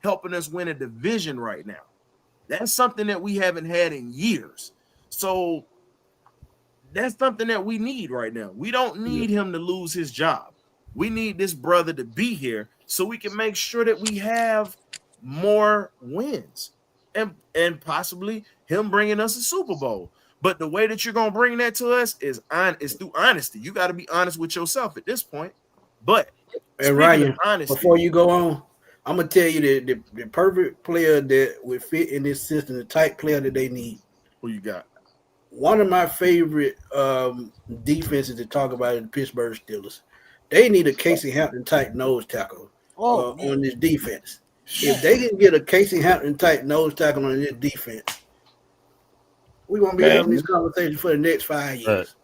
helping us win a division right now. That's something that we haven't had in years. So that's something that we need right now. We don't need him to lose his job. We need this brother to be here so we can make sure that we have more wins and possibly him bringing us a Super Bowl. But the way that you're going to bring that to us is through honesty. You got to be honest with yourself at this point. But and Ryan, before you go on, I'm going to tell you the perfect player that would fit in this system, the type player that they need. Who you got? One of my favorite defenses to talk about is the Pittsburgh Steelers. They need a Casey Hampton type nose tackle on this defense. If they can get a Casey Hampton type nose tackle on this defense, we won't be having this conversation for the next 5 years.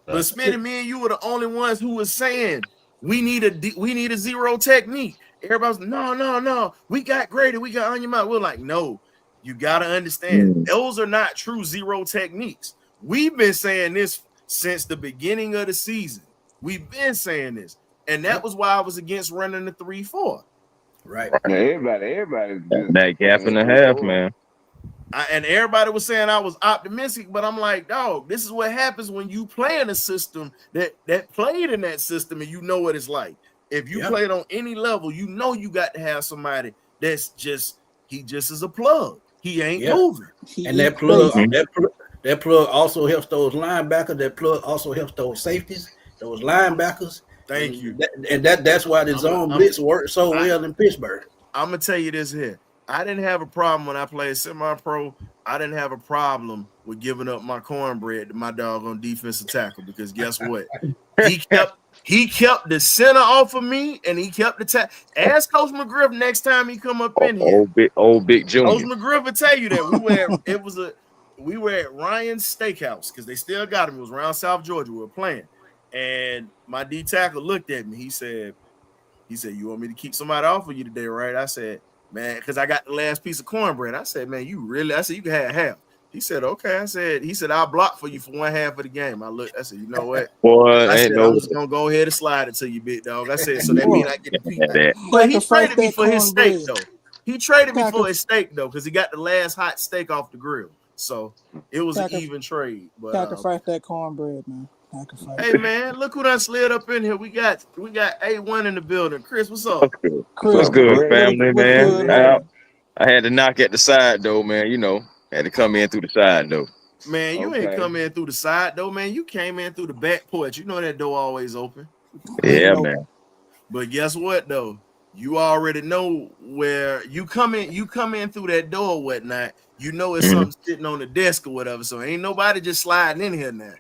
But Smitty, me and you were the only ones who was saying we need a zero technique. Everybody's no. We got Grady, we got Onyema. We're like, no, you gotta understand, those are not true zero techniques. We've been saying this since the beginning of the season. We've been saying this, and that was why I was against running the 3-4. Right. Now, everybody that gap and a half, man. And everybody was saying I was optimistic, but I'm like, dog, this is what happens when you play in a system that played in that system, and you know what it's like. If you played on any level, you know you got to have somebody that's just is a plug. He ain't moving. And that plug also helps those linebackers. That plug also helps those safeties, those linebackers. Thank you. That's why the zone blitz works so well in Pittsburgh. I'm gonna tell you this here. I didn't have a problem when I played semi-pro. I didn't have a problem with giving up my cornbread to my dog on defensive tackle, because guess what? He kept the center off of me, and he kept the tackle. Ask Coach McGriff next time he come up in here. Old big junior. Coach McGriff will tell you that we were at Ryan's Steakhouse, because they still got him. It was around South Georgia. We were playing, and my D tackle looked at me. He said, "You want me to keep somebody off of you today, right?" I said, "Man," because I got the last piece of cornbread. I said, "Man, you really?" I said, "You can have half." He said, "Okay." He said, "I'll block for you for one half of the game." I said, "You know what? Boy, I said, I'm just gonna go ahead and slide it to you, big dog." I said, "So that means I get the piece." But he traded me for his steak, though. He traded me for his steak, though, because he got the last hot steak off the grill. So it was an even trade. But sacrifice that cornbread, man. Hey man, look who done slid up in here. We got A1 in the building. Chris, what's up? What's good, family, man? I had to knock at the side though, man. You know, had to come in through the side though. Man, you ain't come in through the side though, man. You came in through the back porch. You know that door always open. Yeah, man. But guess what though? You already know where you come in through that door or whatnot. You know it's something sitting on the desk or whatever. So ain't nobody just sliding in here now.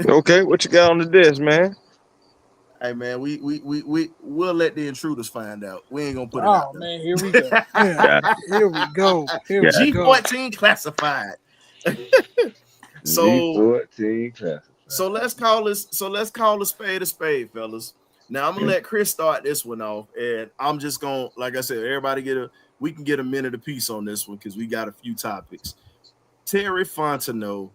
Okay, what you got on the desk, man? Hey man, we'll let the intruders find out. We ain't gonna put it out there. Man, here we go. Here we go. G14 classified. G14 classified. So let's call a spade, fellas. Now I'm gonna let Chris start this one off, and I'm just gonna, like I said, everybody we can get a minute apiece on this one because we got a few topics. Terry Fontenot,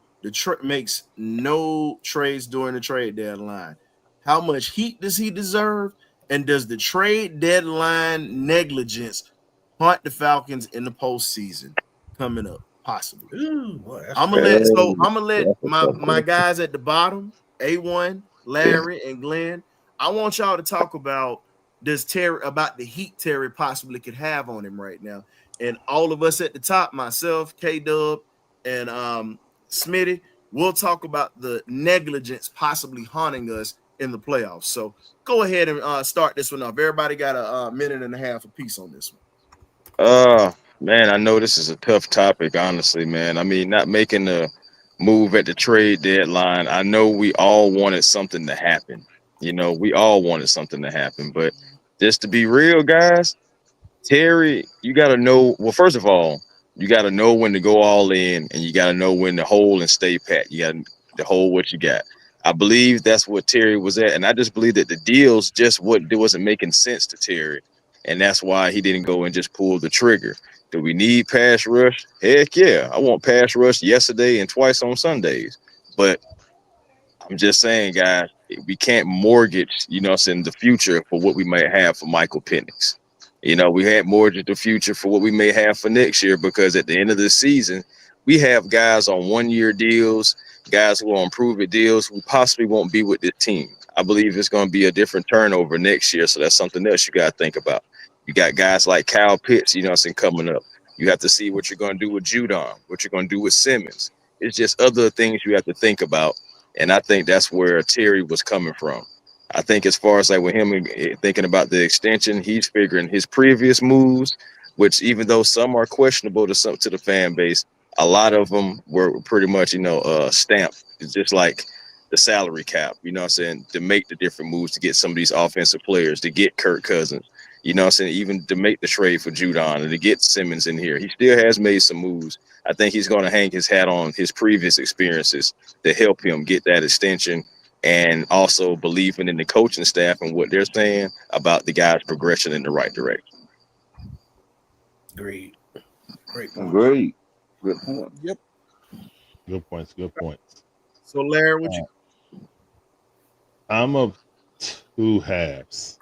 makes no trades during the trade deadline. How much heat does he deserve? And does the trade deadline negligence haunt the Falcons in the postseason coming up? Possibly. I'm gonna let my guys at the bottom, A1, Larry, and Glenn. I want y'all to talk about the heat Terry possibly could have on him right now. And all of us at the top, myself, K-Dub, and Smitty, we'll talk about the negligence possibly haunting us in the playoffs. So go ahead and start this one off. Everybody got a minute and a half apiece on this one. Man, I know this is a tough topic, honestly, man. I mean, not making a move at the trade deadline. I know we all wanted something to happen. You know, we all wanted something to happen. But just to be real, guys, Terry, you got to know. Well, first of all, you got to know when to go all in, and you got to know when to hold and stay pat. You got to hold what you got. I believe that's what Terry was at, and I just believe that the deals wasn't making sense to Terry, and that's why he didn't go and just pull the trigger. Do we need pass rush? Heck yeah, I want pass rush yesterday and twice on Sundays. But I'm just saying, guys, we can't mortgage, in the future for what we might have for Michael Penix. You know, we had mortgaged the future for what we may have for next year, because at the end of the season, we have guys on 1-year deals, guys who are on prove-it deals who possibly won't be with this team. I believe it's going to be a different turnover next year, so that's something else you got to think about. You got guys like Kyle Pitts, you know, coming up. You have to see what you're going to do with Judon, what you're going to do with Simmons. It's just other things you have to think about, and I think that's where Terry was coming from. I think as far as like with him thinking about the extension, he's figuring his previous moves, which even though some are questionable to the fan base, a lot of them were pretty much, stamped. It's just like the salary cap, you know what I'm saying, to make the different moves to get some of these offensive players, to get Kirk Cousins, you know what I'm saying, even to make the trade for Judon and to get Simmons in here. He still has made some moves. I think he's going to hang his hat on his previous experiences to help him get that extension, and also believing in the coaching staff and what they're saying about the guys' progression in the right direction. Agreed. Great point. Agreed. Good point. Yep. Good points. Good points. So Larry, what you? I'm of two halves.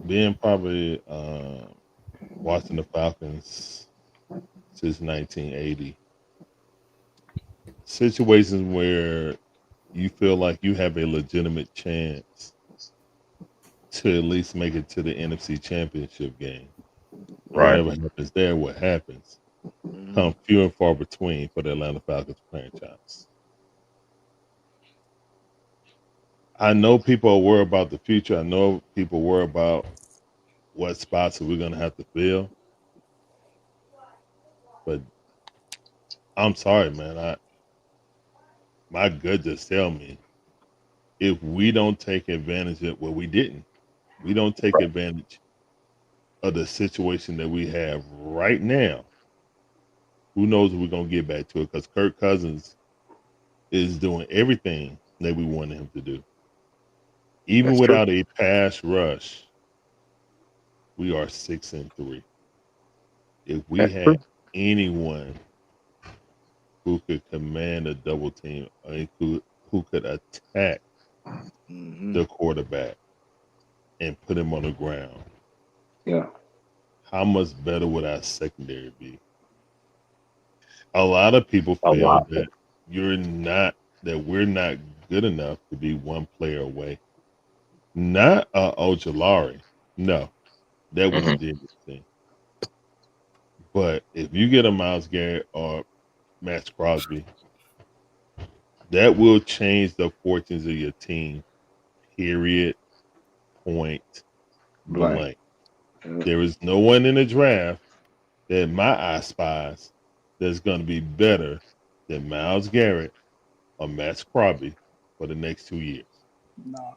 Being probably watching the Falcons since 1980. Situations where you feel like you have a legitimate chance to at least make it to the NFC Championship game. Right. Whatever happens there, what happens, come few and far between for the Atlanta Falcons franchise. I know people are worried about the future. I know people worry about what spots are we going to have to fill. But I'm sorry, man. My gut just tell me, if we don't take advantage of we don't take advantage of the situation that we have right now, who knows if we're going to get back to it, because Kirk Cousins is doing everything that we wanted him to do. Even That's without true. a pass rush, we are 6-3. If we That's had true. anyone who could command a double team, who could attack the quarterback and put him on the ground, Yeah. how much better would our secondary be? A lot of people A feel lot. that we're not good enough to be one player away. Not Ojolari. No, that wouldn't have did anything. But if you get a Myles Garrett or Max Crosby, that will change the fortunes of your team. Period. Point blank. There is no one in the draft that my eye spies that's going to be better than Myles Garrett or Max Crosby for the next 2 years. No.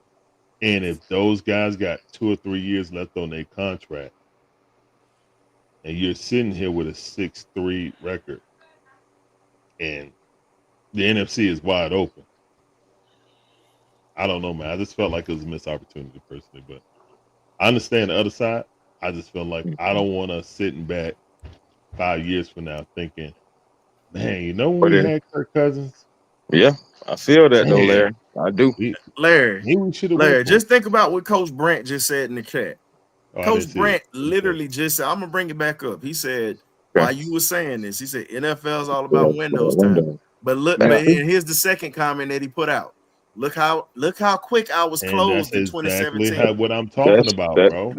And if those guys got 2 or 3 years left on their contract, and you're sitting here with a 6-3 record, and the NFC is wide open, I don't know, man. I just felt like it was a missed opportunity personally, but I understand the other side. I just feel like I don't want to sitting back 5 years from now thinking, man, you know when we had Kirk Cousins? Yeah, I feel that though, Larry. I do. Larry, Larry, just think about what Coach Brent just said in the chat. Oh, Coach Brent literally just said, I'm gonna bring it back up. He said, while you were saying this, he said NFL is all about windows time. But look, and here's the second comment that he put out. Look how quick I was closed in 2017. What I'm talking about, bro.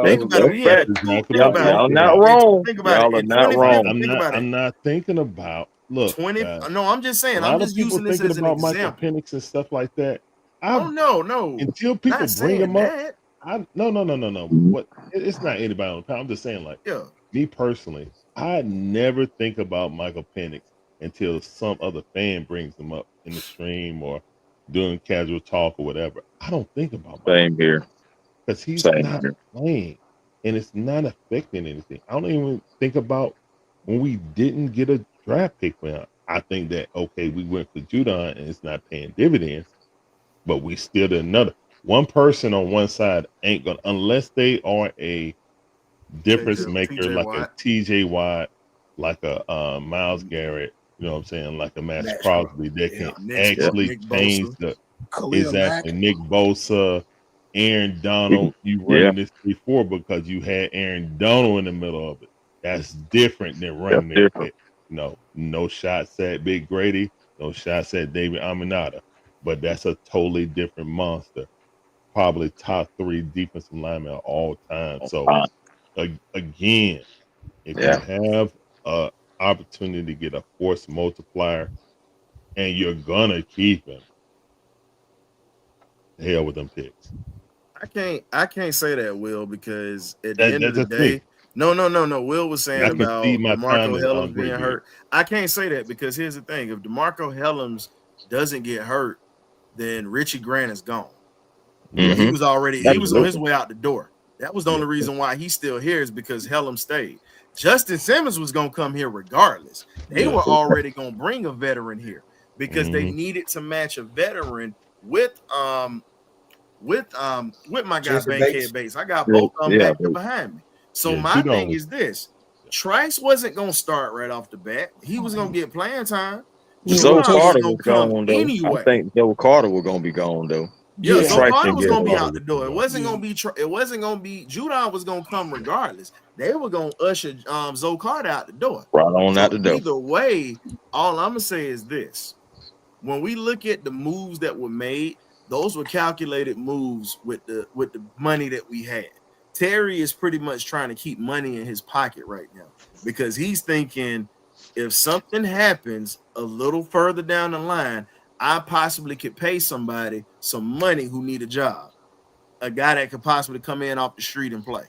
Think about it. Yeah, think about it. Y'all not wrong. Think about Y'all it. are not wrong. I'm not thinking about. Look, 20. No, I'm just saying. I'm just using this as an about example. Michael Penix and stuff like that. No. Until people bring him up, no. Mm-hmm. What? It's not anybody on the panel. I'm just saying, like, me personally, I never think about Michael Penix until some other fan brings him up in the stream or doing casual talk or whatever. I don't think about Same here, because he's not playing, and it's not affecting anything. I don't even think about when we didn't get a draft pick for him. I think that, okay, we went for Judon and it's not paying dividends, but we still did another. One person on one side ain't gonna, unless they are a difference maker, like a TJ Watt, like a Myles Garrett, you know what I'm saying, like a Max Crosby that can actually change the Nick Bosa Aaron Donald, you running this before because you had Aaron Donald in the middle of it. That's different than running it. With, no shots at Big Grady, no shots at David Aminata, but that's a totally different monster. Probably top 3 defensive linemen of all time. So again, if you have a opportunity to get a force multiplier and you're gonna keep him, hell with them picks. I can't say that, Will, because at the end of the day, thing. no. Will was saying about DeMarco Hellams being hurt. I can't say that because here's the thing: if DeMarco Hellams doesn't get hurt, then Richie Grant is gone. Mm-hmm. He was on his way out the door. That was the only reason why he's still here is because Hellams stayed. Justin Simmons was gonna come here regardless. They were already gonna bring a veteran here because they needed to match a veteran with my guy Bankhead Bates. I got both of them back behind me. So my thing is this: Trice wasn't gonna start right off the bat. He was gonna get playing time. Joe Carter was gone though. Anyway. I think Joe Carter was gonna be gone though. Yeah, Joe Carter was gonna be out the door. It wasn't gonna be. Judon was gonna come regardless. They were gonna usher Zoe Carter out the door. Right on out the door. Either way, all I'm gonna say is this: when we look at the moves that were made, those were calculated moves with the money that we had. Terry is pretty much trying to keep money in his pocket right now because he's thinking if something happens a little further down the line, I possibly could pay somebody some money who need a job, a guy that could possibly come in off the street and play.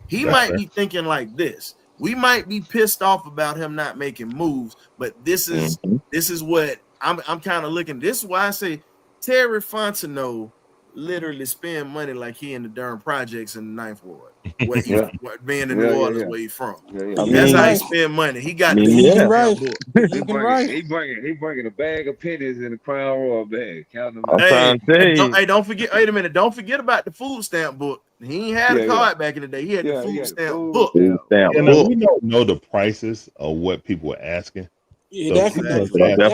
He might be thinking like this. We might be pissed off about him not making moves, but this is what I'm kind of looking. This is why I say Terry Fontenot literally spend money like he in the Durham projects in the Ninth Ward, where he being in New Orleans, where he from. That's how he spend money. He got He bringing a bag of pennies in a Crown Royal bag. Count them. Don't forget. Wait a minute. Don't forget about the food stamp book. He ain't had a card back in the day. He had the food stamp book. We don't know the prices of what people were asking. Yeah, so that's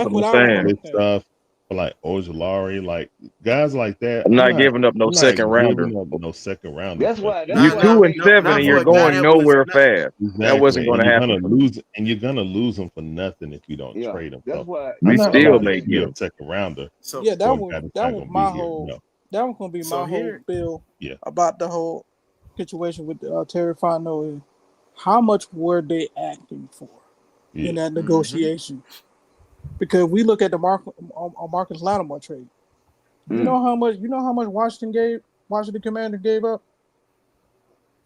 what I'm saying. Stuff. Like Ojolari, like guys like that. I'm not giving up no second rounder. That's why you're 2-7 and you're going nowhere fast. Exactly. That wasn't going to happen. You're gonna lose them for nothing if you don't trade them. That's why we still make you a second rounder. So that was my whole. That was gonna be my whole bill. Yeah. About the whole situation with Terry Fontenot. How much were they asking for in that negotiation? Because we look at the Marcus Lattimore trade. You know how much Washington Commander gave up?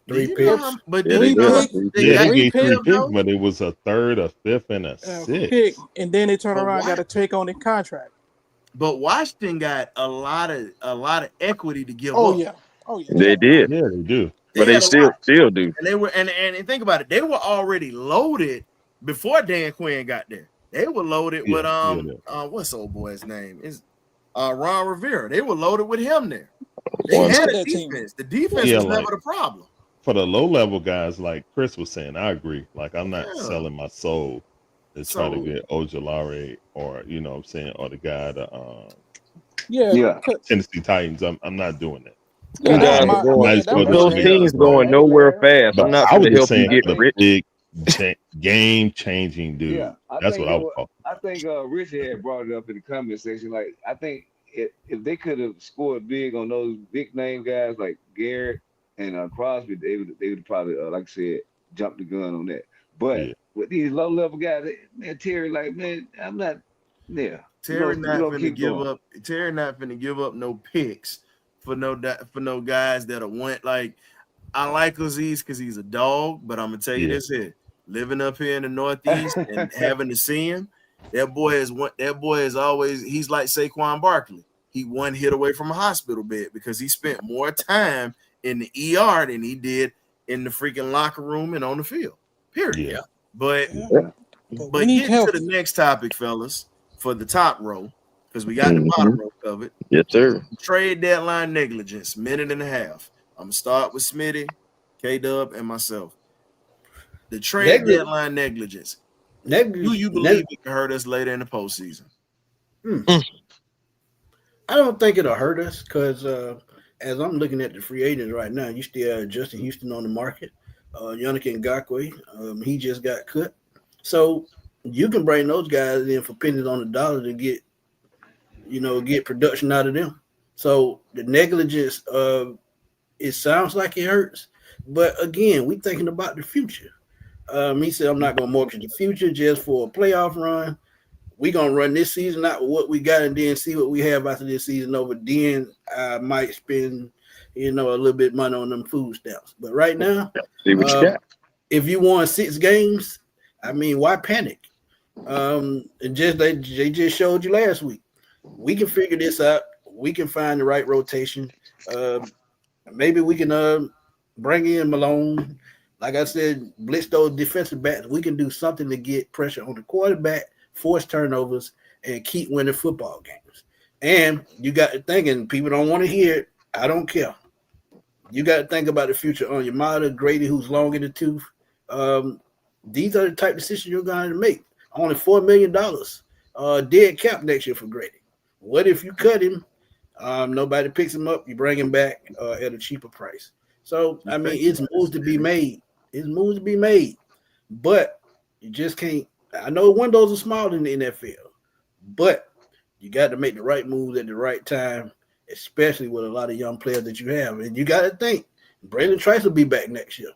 3 picks. But they gave 3 picks, but it was a third, a fifth, and a sixth. Pick, and then they turn around and got to take on the contract. But Washington got a lot of equity to give up. Oh yeah. They did. Yeah, they do. But they still do. And they were and think about it. They were already loaded before Dan Quinn got there. They were loaded with what's old boy's name? Is Ron Rivera. They were loaded with him there. They had a defense. The defense was never the problem. For the low level guys, like Chris was saying, I agree. Like I'm not selling my soul to try to get Ojolari or what I'm saying, or the guy Tennessee Titans. I'm not doing that. Those teams going nowhere fast. I'm not going to help you get rich. Big game-changing dude. Yeah, that's what I would call. I think Richard had brought it up in the comment section. Like, I think if they could have scored big on those big name guys like Garrett and Crosby, they would probably, like I said, jump the gun on that. But with these low level guys, man, Terry, like, man, I'm not. Yeah, Terry not finna give up. Terry not finna give up no picks for no guys that are want like. I like Aziz because he's a dog, but I'm gonna tell you this here. Living up here in the Northeast and having to see him, that boy is always, he's like Saquon Barkley. He one hit away from a hospital bed because he spent more time in the ER than he did in the freaking locker room and on the field. Period. Yeah. But getting to the next topic, fellas, for the top row, because we got the bottom row covered. Yes, sir. Trade deadline negligence, minute and a half. I'm gonna start with Smitty, K-Dub, and myself. The trade deadline negligence. Do you believe it can hurt us later in the postseason? I don't think it'll hurt us because as I'm looking at the free agents right now, you still have Justin Houston on the market. Yannick Ngakoue, he just got cut. So you can bring those guys in for pennies on the dollar to get production out of them. So the negligence, it sounds like it hurts, but again, we thinking about the future. He said, "I'm not going to mortgage the future just for a playoff run. We're going to run this season out with what we got and then see what we have after this season over. Then I might spend, a little bit of money on them food stamps. But right now, see what you got. If you won 6 games, I mean, why panic? They just showed you last week. We can figure this out. We can find the right rotation. Maybe we can bring in Malone. Like I said, blitz those defensive backs. We can do something to get pressure on the quarterback, force turnovers, and keep winning football games. And you got to think, and people don't want to hear it. I don't care. You got to think about the future on your Yamada, Grady, who's long in the tooth. These are the type of decisions you're going to make. Only $4 million dead cap next year for Grady. What if you cut him? Nobody picks him up. You bring him back at a cheaper price. So, I mean, it's moves to be made. It's moves to be made. But you just can't. I know windows are small in the NFL, but you got to make the right moves at the right time, especially with a lot of young players that you have. And you got to think, Brandon Trice will be back next year.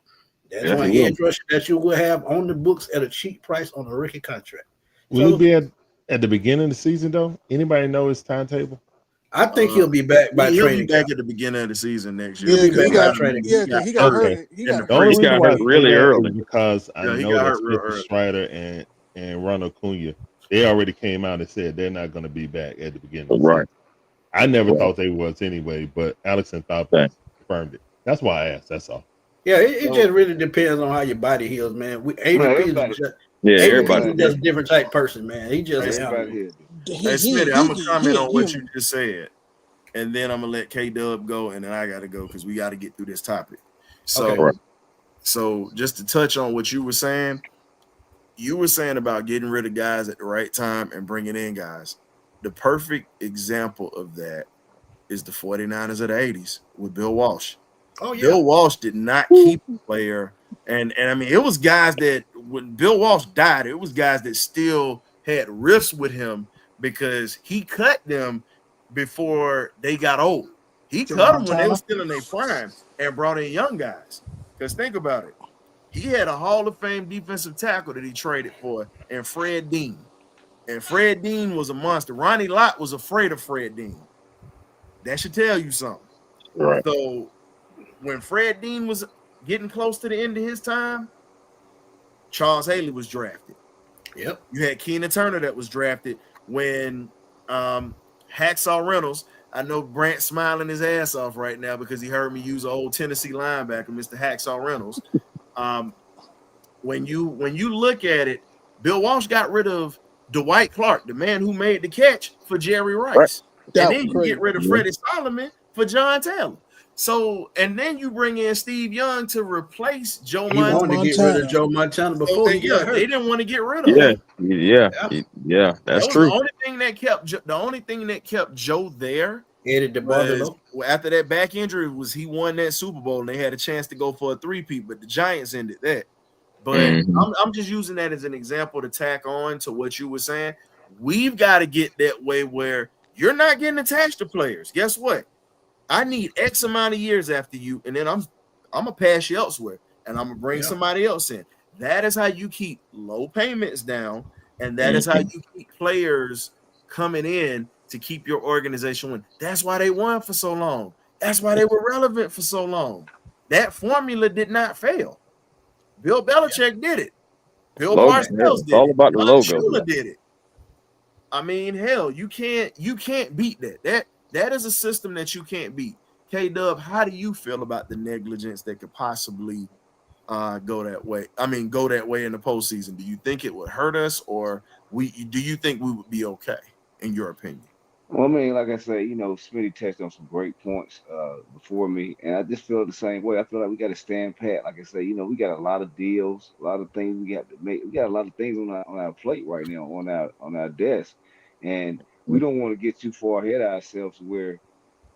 That's one edge rusher that you will have on the books at a cheap price on a rookie contract. Will he be at the beginning of the season, though? Anybody know his timetable? I think he'll be back by he'll training. Be back at the beginning of the season next year. Yeah, he got training. Yeah, he got hurt. He got hurt really early because I know that Smith Strider and Ronald Cunha, they already came out and said they're not going to be back at the beginning. Of the season. I never thought they was anyway, but Alex and Thopin confirmed it. That's why I asked. That's all. Yeah, it just really depends on how your body heals, man. Everybody. That's a different type person, man. He just Hey, Smitty, I'm gonna comment on what you just said, and then I'm gonna let K-Dub go, and then I gotta go because we got to get through this topic. So, so just to touch on what you were saying about getting rid of guys at the right time and bringing in guys. The perfect example of that is the 49ers of the 80s with Bill Walsh. Oh, yeah. Bill Walsh did not keep a player. And I mean, it was guys that when Bill Walsh died, it was guys that still had rifts with him because he cut them before they got old. He cut them when they were still in their prime and brought in young guys. Because think about it. He had a Hall of Fame defensive tackle that he traded for, and Fred Dean. And Fred Dean was a monster. Ronnie Lott was afraid of Fred Dean. That should tell you something. Right. So when Fred Dean was getting close to the end of his time, Charles Haley was drafted. Yep. You had Keenan Turner that was drafted when Hacksaw Reynolds. I know Brant smiling his ass off right now because he heard me use an old Tennessee linebacker, Mr. Hacksaw Reynolds. When you look at it, Bill Walsh got rid of Dwight Clark, the man who made the catch, for Jerry Rice. Right. And then you get rid of Freddie Solomon for John Taylor. So, and then you bring in Steve Young to replace Joe Montana. He wanted to get rid of Joe Montana before he got hurt. They didn't want to get rid of him. Yeah, that's true. The only thing that kept Joe there was, after that back injury was he won that Super Bowl and they had a chance to go for a three-peat, but the Giants ended that. But I'm just using that as an example to tack on to what you were saying. We've got to get that way where you're not getting attached to players. Guess what? I need X amount of years after you, and then I'm gonna pass you elsewhere, and I'm gonna bring somebody else in. That is how you keep low payments down, and that is how you keep players coming in to keep your organization winning. That's why they won for so long. That's why they were relevant for so long. That formula did not fail. Bill Belichick did it. Bill Parcells did it. All about the logo. Shula did it. I mean, hell, you can't beat that. That is a system that you can't beat. K-Dub, how do you feel about the negligence that could possibly go that way? I mean, go that way in the postseason. Do you think it would hurt us, or do you think we would be okay, in your opinion? Well, I mean, like I said, Smitty touched on some great points before me, and I just feel the same way. I feel like we got to stand pat. Like I said, we got a lot of deals, a lot of things we got to make. We got a lot of things on our plate right now, on our desk, and we don't want to get too far ahead of ourselves where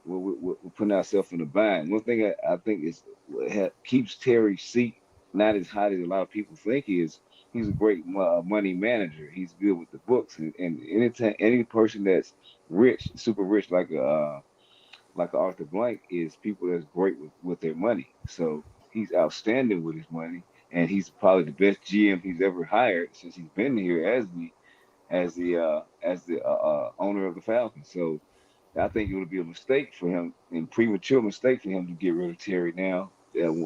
we're putting ourselves in a bind. One thing I think is what keeps Terry's seat not as hot as a lot of people think is he's a great money manager. He's good with the books, and any person that's rich, super rich, like Arthur Blank, is people that's great with their money. So he's outstanding with his money, and he's probably the best GM he's ever hired since he's been here as the owner of the Falcons. So I think it would be a mistake for him, and premature mistake for him to get rid of Terry now.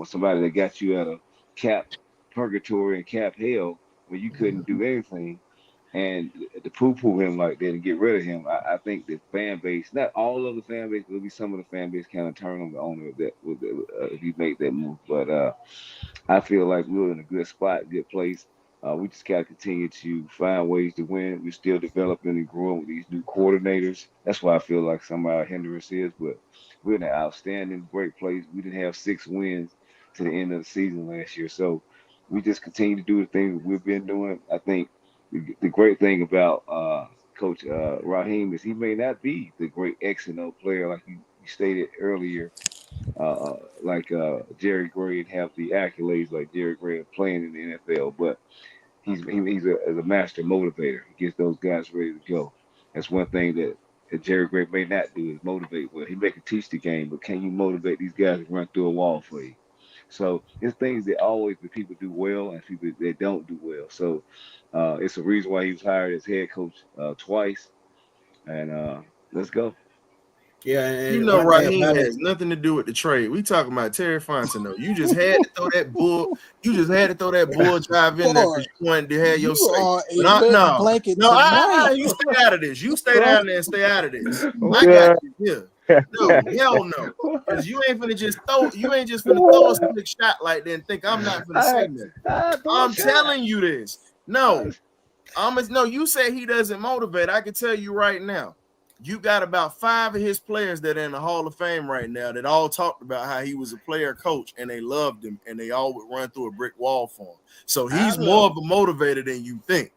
Somebody that got you out of cap purgatory and cap hell where you couldn't do anything, and to poo-poo him like that and get rid of him, I think the fan base, not all of the fan base, will be some of the fan base kind of turn on the owner of that if he make that move. But I feel like we're in a good spot, good place. We just got to continue to find ways to win. We're still developing and growing with these new coordinators. That's why I feel like some of our hindrance is, but we're in an outstanding, great place. We didn't have 6 wins to the end of the season last year. So we just continue to do the things we've been doing. I think the great thing about Coach Raheem is he may not be the great X and O player like you stated earlier, like Jerry Gray, and have the accolades like Jerry Gray playing in the NFL, but he's a master motivator. He gets those guys ready to go. That's one thing that Jerry Gray may not do is motivate. Well, he may can teach the game, but can you motivate these guys to run through a wall for you? So it's things that always the people do well and people that don't do well. So it's a reason why he was hired as head coach twice. And let's go. Yeah, and you know, Raheem has nothing to do with the trade. We talking about Terry Fontenot. You just had to throw that bull. You just had to throw that bull drive in there because you wanted to have your say. No, you stay out of this. You stay down there and stay out of this. I got you. Yeah. No, hell no. Because you ain't finna just throw. You ain't just finna throw a slick shot like that and think I'm not finna say that. I'm telling you this. No, no. You say he doesn't motivate. I can tell you right now. You got about 5 of his players that are in the Hall of Fame right now that all talked about how he was a player coach and they loved him and they all would run through a brick wall for him. So he's more of a motivator than you think.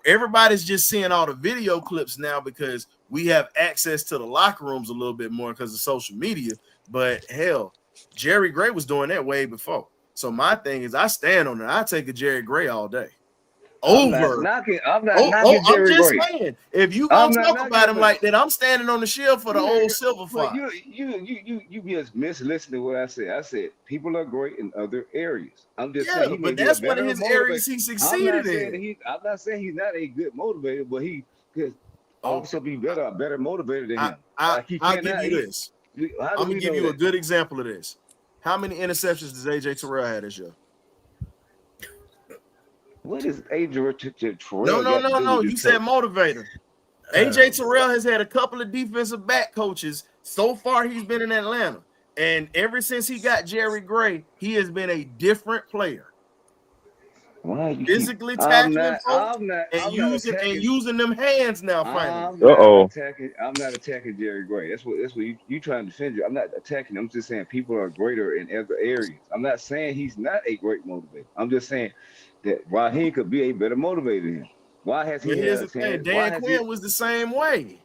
Everybody's just seeing all the video clips now because we have access to the locker rooms a little bit more because of social media. But hell, Jerry Gray was doing that way before. So my thing is I stand on it. I take a Jerry Gray all day. I'm not knocking Jerry I'm just Gray. saying, if you gonna talk about him like that, I'm standing on the shield for the old Silver Fox. You just mislistened to what I said. I said people are great in other areas. I'm just saying, but that's one of his areas he succeeded in. I'm not saying he's not a good motivator, but he could also be better motivator than him. I'll give you this. I'm gonna give you a good example of this. How many interceptions does AJ Terrell have this year? What is AJ Terrell? No. You said motivator. AJ Terrell has had a couple of defensive back coaches. So far, he's been in Atlanta. And ever since he got Jerry Gray, he has been a different player. Physically tackling folks and using them hands now. Finally, I'm not attacking Jerry Gray. That's what you trying to defend. I'm not attacking him. I'm just saying people are greater in other areas. I'm not saying he's not a great motivator. I'm just saying that Raheem could be a better motivator than him. Why has he? Here's the thing. Dan Quinn was the same way.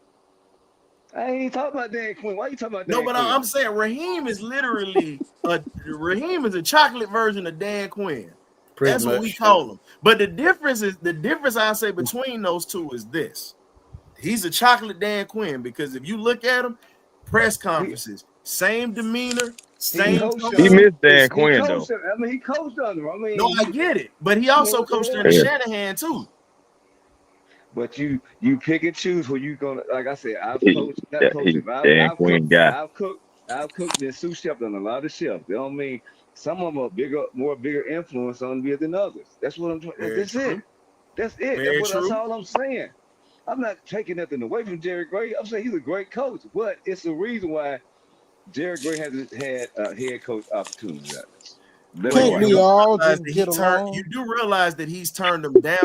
I ain't talking about Dan Quinn. Why are you talking about Dan Quinn? No, but I'm saying Raheem is literally Raheem is a chocolate version of Dan Quinn. That's what we call him. But the difference I say between those two is this. He's a chocolate Dan Quinn because if you look at him, press conferences, same demeanor, same. He missed Dan Quinn though. He coached under him. No, I get it, but he also coached under Shanahan too. But you pick and choose who you gonna. Like I said, I've coached. Dan Quinn guy. I've cooked in sous chef on a lot of chefs. They don't mean some of them are bigger influence on me than others. That's what I'm trying. That's it. That's all I'm saying. I'm not taking nothing away from Jerry Gray. I'm saying he's a great coach, but it's the reason why Jerry Gray hasn't had head coach opportunities. Can't we all just get along? You do realize that he's turned them down